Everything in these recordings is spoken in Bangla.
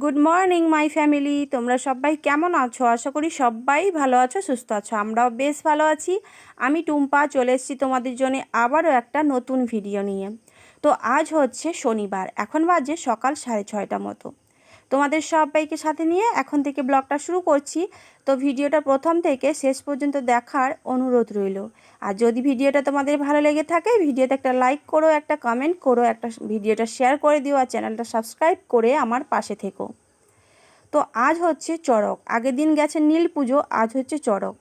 গুড মর্নিং মাই ফ্যামিলি, তোমরা সবাই কেমন আছো? আশা করি সবাই ভালো আছো, সুস্থ আছো। আমরাও বেশ ভালো আছি। আমি টুম্পা চলে এসেছি তোমাদের জন্য আবারও একটা নতুন ভিডিও নিয়ে। তো আজ হচ্ছে শনিবার, এখন বাজে সকাল 6:30 মতো। তোমাদের সবাইকে সাথে নিয়ে এখন থেকে ব্লগটা শুরু করছি। তো ভিডিওটা প্রথম থেকে শেষ পর্যন্ত দেখার অনুরোধ রইল। আর যদি ভিডিওটা তোমাদের ভালো লেগে থাকে, ভিডিওতে একটা লাইক করো, একটা কমেন্ট করো, একটা ভিডিওটা শেয়ার করে দিও, আর চ্যানেলটা সাবস্ক্রাইব করে আমার পাশে থেকো। তো আজ হচ্ছে চড়ক, আগের দিন গেছে নীল পুজো, আজ হচ্ছে চড়ক।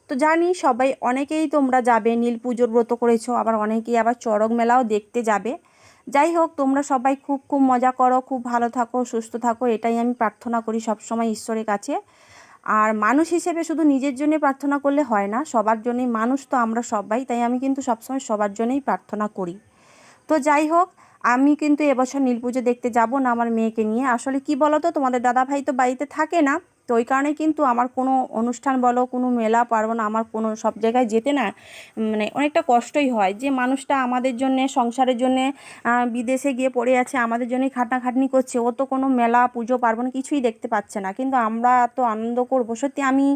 তো জানি সবাই অনেকেই তোমরা যাবে, নীল পুজোর ব্রত করেছো, আবার অনেকেই আবার চড়ক মেলাও দেখতে যাবে। যাই হোক, তোমরা সবাই খুব খুব মজা করো, খুব ভালো থাকো, সুস্থ থাকো, এটাই আমি প্রার্থনা করি সবসময় ঈশ্বরের কাছে। আর মানুষ হিসেবে শুধু নিজের জন্য প্রার্থনা করলে হয় না, সবার জন্যই, মানুষ তো আমরা সবাই, তাই আমি কিন্তু সবসময় সবার জন্যই প্রার্থনা করি। তো যাই হোক, আমি কিন্তু এবছর নীল পুজো দেখতে যাব না আমার মেয়েকে নিয়ে। আসলে কি বলো তো, তোমাদের দাদাভাই তো বাড়িতে থাকে না, তো ওই কারণে কিন্তু আমার কোনো অনুষ্ঠান বলো, কোনো মেলা পার্বণ, আমার কোনো সব জায়গায় যেতে না মানে অনেকটা কষ্টই হয়। যে মানুষটা আমাদের জন্যে, সংসারের জন্যে বিদেশে গিয়ে পড়ে আছে, আমাদের জন্যই খাটাখাটনি করছে, ও তো কোনো মেলা পুজো পার্বণ কিছুই দেখতে পাচ্ছে না, কিন্তু আমরা তো আনন্দ করবো। সত্যি আমি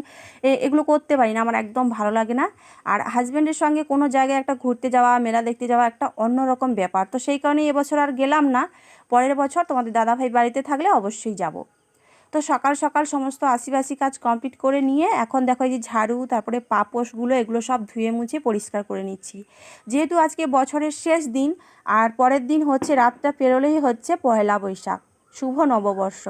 এগুলো করতে পারি না, আমার একদম ভালো লাগে না। আর হাজব্যান্ডের সঙ্গে কোনো জায়গায় একটা ঘুরতে যাওয়া, মেলা দেখতে যাওয়া একটা অন্যরকম ব্যাপার। তো সেই কারণেই এবছর আর গেলাম না, পরের বছর তোমাদের দাদাভাই বাড়িতে থাকলে অবশ্যই যাব। তো সকাল সকাল সমস্ত আশিবাসি কাজ কমপ্লিট করে নিয়ে এখন দেখো এই যে ঝাড়ু, তারপরে পাপোশগুলো, এগুলো সব ধুয়ে মুছে পরিষ্কার করে নিচ্ছি। যেহেতু আজকে বছরের শেষ দিন, আর পরের দিন হচ্ছে রাতটা পেরোলেই হচ্ছে পয়লা বৈশাখ, শুভ নববর্ষ।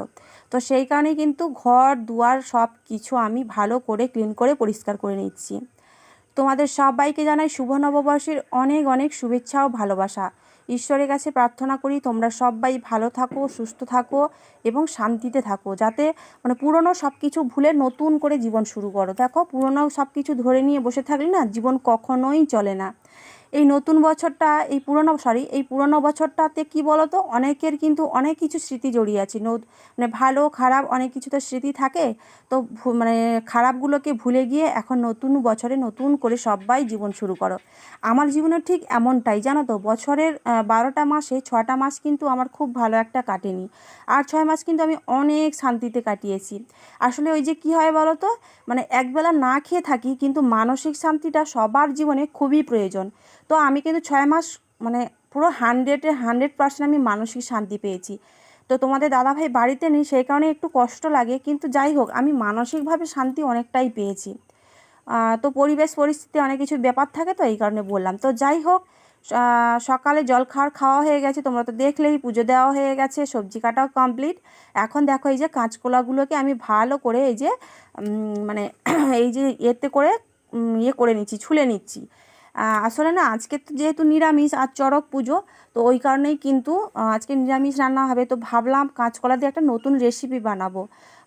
তো সেই কারণে কিন্তু ঘর দুয়ার সব কিছু আমি ভালো করে ক্লিন করে পরিষ্কার করে নিচ্ছি। তোমাদের সবাইকে জানাই শুভ নববর্ষের অনেক অনেক শুভেচ্ছা ও ভালোবাসা। ঈশ্বরের কাছে প্রার্থনা করি তোমরা সবাই ভালো থাকো, সুস্থ থাকো এবং শান্তিতে থাকো, যাতে মানে পুরনো সব কিছু ভুলে নতুন করে জীবন শুরু করো। দেখো, পুরনো সব কিছু ধরে নিয়ে বসে থাকলে না, জীবন কখনোই চলে না। এই নতুন বছরটা, এই পুরনো বছরটাতে কি বলো তো, অনেকের কিন্তু অনেক কিছু স্মৃতি জড়িয়ে আছে, মানে ভালো খারাপ অনেক কিছু তো স্মৃতি থাকে। তো মানে খারাপগুলোকে ভুলে গিয়ে এখন নতুন বছরে নতুন করে সবাই জীবন শুরু করো। আমার জীবনে ঠিক এমনটাই, জানো তো, বছরের 12টা মাসে 6টা মাস কিন্তু আমার খুব ভালো একটা কাটেনি, আর 6 মাস কিন্তু আমি অনেক শান্তিতে কাটিয়েছি। আসলে ওই যে কি হয় বলো তো, মানে একবেলা না খেয়ে থাকি, কিন্তু মানসিক শান্তিটা সবার জীবনে খুবই প্রয়োজন। তো আমি কিন্তু 6 মাস মানে পুরো 100% আমি মানসিক শান্তি পেয়েছি। তো তোমাদের দাদাভাই বাড়িতে নেই, সেই কারণে একটু কষ্ট লাগে, কিন্তু যাই হোক, আমি মানসিকভাবে শান্তি অনেকটাই পেয়েছি। তো পরিবেশ পরিস্থিতি অনেক কিছু ব্যাপার থাকে, তো এই কারণে বললাম। তো যাই হোক, সকালে জলখাবার খাওয়া হয়ে গেছে, তোমরা তো দেখলেই, পুজো দেওয়া হয়ে গেছে, সবজি কাটাও কমপ্লিট। এখন দেখো এই যে কাঁচকলাগুলোকে আমি ভালো করে এই যে মানে এই যে এতে করে ইয়ে করে নিচ্ছি, ছুলে নিচ্ছি। আসলে না, আজকে তো যেহেতু নিরামিষ আর চড়ক পুজো, তো ওই কারণেই কিন্তু আজকে নিরামিষ রান্না হবে। তো ভাবলাম কাঁচকলা দিয়ে একটা নতুন রেসিপি বানাবো,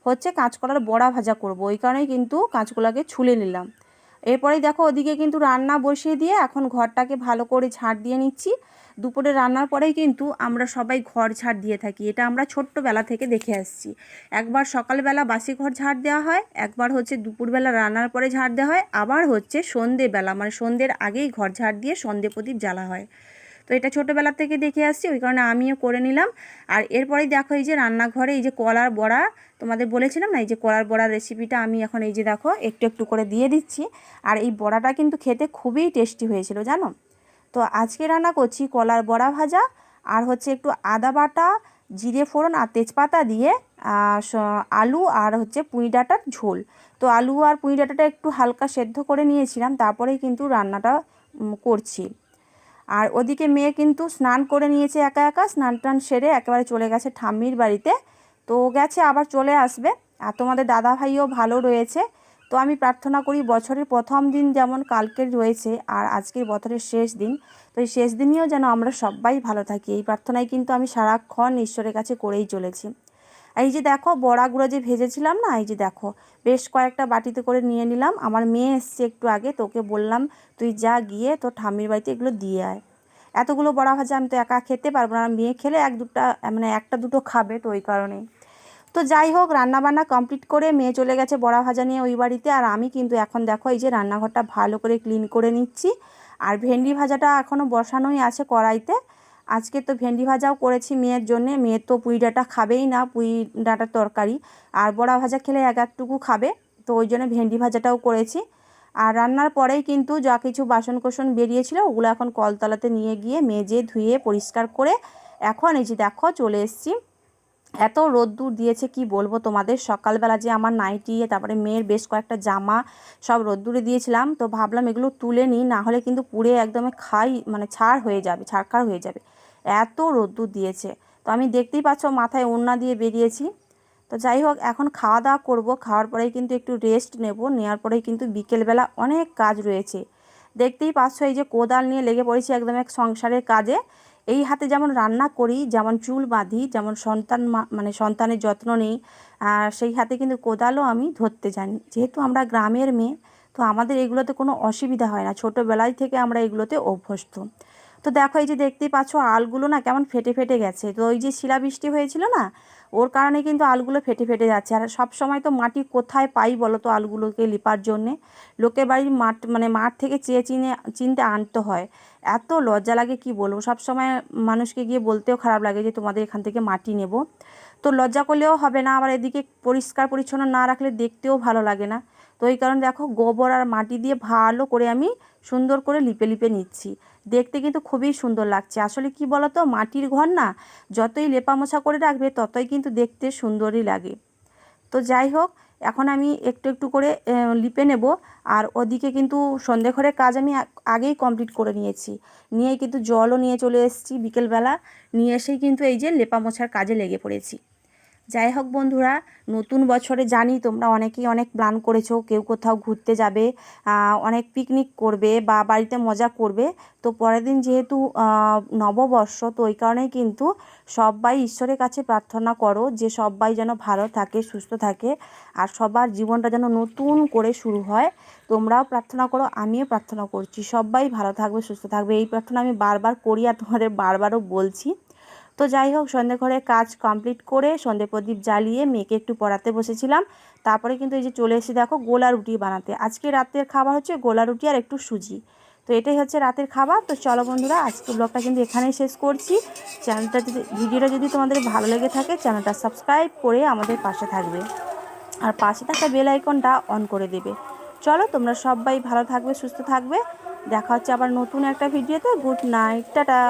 হচ্ছে কাঁচকলার বড়া ভাজা করব, ওই কারণেই কিন্তু কাঁচকলাকে ছুলে নিলাম। এরপরেই দেখো ওদিকে কিন্তু রান্না বসিয়ে দিয়ে এখন ঘরটাকে ভালো করে ঝাড় দিয়ে নিচ্ছি। দুপুরে রান্নার পরেই কিন্তু আমরা সবাই ঘর ঝাড় দিয়ে থাকি, এটা আমরা ছোট্টবেলা থেকে দেখে আসছি। একবার সকালবেলা বাসি ঘর ঝাড় দেওয়া হয়, একবার হচ্ছে দুপুরবেলা রান্নার পরে ঝাড় দেওয়া হয়, আবার হচ্ছে সন্ধেবেলা মানে সন্ধ্যের আগেই ঘর ঝাড় দিয়ে সন্ধে প্রদীপ জ্বালা হয়। তো এটা ছোটোবেলা থেকে দেখে আসছি, ওই কারণে আমিও করে নিলাম। আর এরপরেই দেখো এই যে রান্নাঘরে এই যে কলার বড়া, তোমাদের বলেছিলাম না, এই যে কলার বড়ার রেসিপিটা আমি এখন এই যে দেখো একটু একটু করে দিয়ে দিচ্ছি। আর এই বড়াটা কিন্তু খেতে খুবই টেস্টি হয়েছিল, জানো। তো আজকে রান্না করছি কলার বড়া ভাজা, আর হচ্ছে একটু আদা বাটা, জিরে ফোড়ন আর তেজপাতা দিয়ে আলু আর হচ্ছে পুঁই ডাঁটার ঝোল। তো আলু আর পুঁই ডাঁটাটা একটু হালকা সেদ্ধ করে নিয়েছিলাম, তারপরেই কিন্তু রান্নাটা করছি। আর ওদিকে মেয়ে কিন্তু স্নান করে নিয়েছে, একা একা স্নান টান সেরে একেবারে চলে গেছে ঠাম্মির বাড়িতে। তো গেছে, আবার চলে আসবে। আর তোমাদের দাদা ভাইও ভালো রয়েছে। তো আমি প্রার্থনা করি বছরের প্রথম দিন যেমন কালকের রয়েছে, আর আজকের বছরের শেষ দিন, তো এই শেষ দিনেও যেন আমরা সবাই ভালো থাকি, এই প্রার্থনাই কিন্তু আমি সারাক্ষণ ঈশ্বরের কাছে করেই চলেছি। এই যে দেখো বড়াগুলো যে ভেজেছিলাম না, এই যে দেখো বেশ কয়েকটা বাটিতে করে নিয়ে নিলাম। আমার মেয়ে এসছে একটু আগে, তোকে বললাম তুই যা গিয়ে তোর ঠাম্মির বাড়িতে এগুলো দিয়ে আয়। এতগুলো বড়া ভাজা আমি তো একা খেতে পারবো না, মেয়ে খেলে এক দুটা মানে একটা দুটো খাবে, তো ওই কারণেই। তো যাই হোক, রান্নাবান্না কমপ্লিট করে মেয়ে চলে গেছে বড়া ভাজা নিয়ে ওই বাড়িতে, আর আমি কিন্তু এখন দেখো এই যে রান্নাঘরটা ভালো করে ক্লিন করে নিচ্ছি। আর ভেন্ডি ভাজাটা এখনও বসানোই আছে কড়াইতে। আজকে তো ভেন্ডি ভাজাও করেছি মেয়ের জন্যে, মেয়ে তো পুঁই ডাঁটা খাবেই না, পুঁই ডাঁটার তরকারি, আর বড়া ভাজা খেলে এক একটুকু খাবে, তো ওই জন্য ভেন্ডি ভাজাটাও করেছি। আর রান্নার পরেই কিন্তু যা কিছু বাসন কোসন বেরিয়েছিল ওগুলো এখন কলতলাতে নিয়ে গিয়ে মেজে ধুয়ে পরিষ্কার করে এখন এই যে দেখো চলে এসেছি। এত রোদ্দুর দিয়েছে কি বলবো তোমাদের, সকালবেলা যে আমার নাইটি তারপরে মেয়ের বেশ কয়েকটা জামা সব রোদ্দুরে দিয়েছিলাম, তো ভাবলাম এগুলো তুলে নিই, না হলে কিন্তু পুড়ে একদম ছাড় হয়ে যাবে, ছাড়খাড় হয়ে যাবে, এত রোদ্দুর দিয়েছে। তো আমি দেখতেই পাচ্ছ মাথায় ওড়না দিয়ে বেরিয়েছি। তো যাই হোক এখন খাওয়া দাওয়া করবো, খাওয়ার পরেই কিন্তু একটু রেস্ট নেব, নেওয়ার পরেই কিন্তু বিকেলবেলা অনেক কাজ রয়েছে। দেখতেই পাচ্ছ এই যে কোদাল নিয়ে লেগে পড়েছি একদম এক সংসারের কাজে। এই হাতে যেমন রান্না করি, যেমন চুল বাঁধি, যেমন সন্তানের যত্ন নিই, আর সেই হাতে কিন্তু কোদালও আমি ধরতে জানি। যেহেতু আমরা গ্রামের মেয়ে, তো আমাদের এগুলোতে কোনো অসুবিধা হয় না, ছোটোবেলায় থেকে আমরা এগুলোতে অভ্যস্ত। তো দেখো এই যে দেখতেই পাচ্ছ আলগুলো না কেমন ফেটে ফেটে গেছে, তো ওই যে শিলাবৃষ্টি হয়েছিল না, ওর কারণে কিন্তু আলগুলো ফেটে ফেটে যাচ্ছে। আর সব সময় তো মাটি কোথায় পাই বলো তো আলগুলোকে লিপার জন্যে, লোকের বাড়ির মাঠ থেকে চিনতে আনতে হয়। এত লজ্জা লাগে কি বলবো, সব সময় মানুষকে গিয়ে বলতেও খারাপ লাগে যে তোমাদের এখান থেকে মাটি নেব, তো লজ্জা করলেও হবে না, আবার এদিকে পরিষ্কার পরিচ্ছন্ন না রাখলে দেখতেও ভালো লাগে না। তো এই কারণে দেখো গোবর আর মাটি দিয়ে ভালো করে আমি সুন্দর করে লিপে লিপে নিচ্ছি। দেখতে কিন্তু খুবই সুন্দর লাগছে। আসলে কি বলো তো, মাটির ঘর না, যতই লেপা মোছা করে রাখবে ততই কিন্তু দেখতে সুন্দরই লাগে। তো যাই হোক এখন আমি একটু একটু করে লিপে নেব। আর ওদিকে কিন্তু সন্ধেঘরের কাজ আমি আগেই কমপ্লিট করে নিয়েছি, নিয়ে কিন্তু জলও নিয়ে চলে এসেছি বিকেলবেলা, নিয়ে এসেই কিন্তু এই যে লেপা মোছার কাজে লেগে পড়েছি। যাই হোক বন্ধুরা, নতুন বছরে জানি তোমরা অনেকেই অনেক প্ল্যান করেছো, কেউ কোথাও ঘুরতে যাবে, অনেক পিকনিক করবে বা বাড়িতে মজা করবে। তো পরের দিন যেহেতু নববর্ষ, তো ওই কারণেই কিন্তু সবাই ঈশ্বরের কাছে প্রার্থনা করো যে সবাই যেন ভালো থাকে, সুস্থ থাকে, আর সবার জীবনটা যেন নতুন করে শুরু হয়। তোমরাও প্রার্থনা করো, আমিও প্রার্থনা করছি, সবাই ভালো থাকবে, সুস্থ থাকবে, এই প্রার্থনা আমি বারবার করি আর তোমাদের বারবারও বলছি। তো যাই হোক সন্ধে ঘরে কাজ কমপ্লিট করে সন্ধে প্রদীপ জ্বালিয়ে মেয়েকে একটু পড়াতে বসেছিলাম। তারপরে কিন্তু এই যে চলে এসে দেখো গোলা রুটি বানাতে। আজকে রাতের খাবার হচ্ছে গোলা রুটি আর একটু সুজি। তো এটাই হচ্ছে রাতের খাবার। তো চলো বন্ধুরা, আজকে ব্লগটা কিন্তু এখানেই শেষ করছি। ভিডিওটা যদি তোমাদের ভালো লেগে থাকে, চ্যানেলটা সাবস্ক্রাইব করে আমাদের পাশে থাকবে, আর পাশে থাকা বেল আইকনটা অন করে দেবে। চলো তোমরা সবাই ভালো থাকবে, সুস্থ থাকবে, দেখা হচ্ছে আবার নতুন একটা ভিডিওতে। Good night, tata.